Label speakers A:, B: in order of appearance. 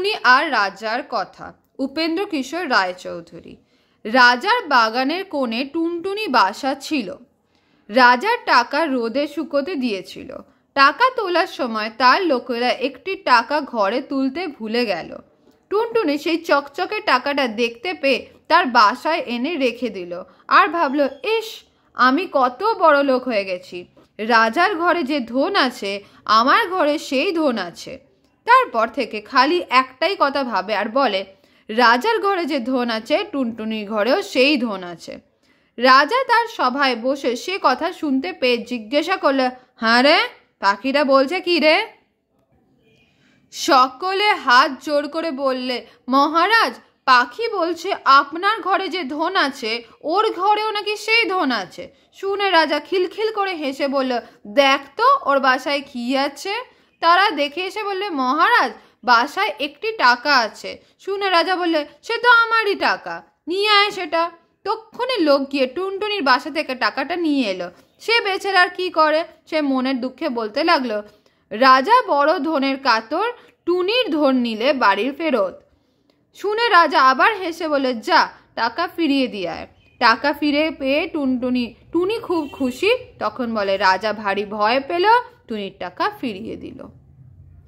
A: টুনটুনি আর রাজার কথা। উপেন্দ্র কিশোর রায়চৌধুরী। রাজার বাগানের কোণে টুনটুনি বাসা ছিল। রাজার টাকা রোদে শুকোতে দিয়েছিল। টাকা তোলার সময় তার লোকেরা একটি টাকা ঘরে তুলতে ভুলে গেল। টুনটুনি সেই চকচকে টাকাটা দেখতে পেয়ে তার বাসায় এনে রেখে দিল আর ভাবল, ইস, আমি কত বড় লোক হয়ে গেছি। রাজার ঘরে যে ধন আছে, আমার ঘরে সেই ধন আছে। তারপর থেকে খালি একটাই কথা ভাবে আর বলে, রাজার ঘরে যে ধন আছে, টুনটুনির ঘরেও সেই ধন আছে। রাজা তার সভায় বসে সে কথা শুনতে পেয়ে জিজ্ঞাসা করল, হ্যাঁ রে, পাখিরা বলছে কি রে? সকলে হাত জোর করে বললে, মহারাজ, পাখি বলছে আপনার ঘরে যে ধন আছে, ওর ঘরেও নাকি সেই ধন আছে। শুনে রাজা খিলখিল করে হেসে বলল, দেখ তো ওর বাসায় কি আছে। তারা দেখে এসে বললে, মহারাজ, বাসায় একটি টাকা আছে। শুনে রাজা বললে, সে তো আমারই টাকা, নিয়ে আয় সেটা। তক্ষুনি লোক গিয়ে টুনটুনির বাসা থেকে টাকাটা নিয়ে এলো। সে বেচারা আর কি করে, সে মনের দুঃখে বলতে লাগলো, রাজা বড় ধনের কাতর, টুনির ধন নিলে বাড়ির ফেরত। শুনে রাজা আবার হেসে বলে, যা, টাকা ফিরিয়ে দিয়ে আয়। টাকা ফিরে পেয়ে টুনি খুব খুশি। তখন বলে, রাজা ভারী ভয় পেল, টুনির টাকা ফিরিয়ে দিল।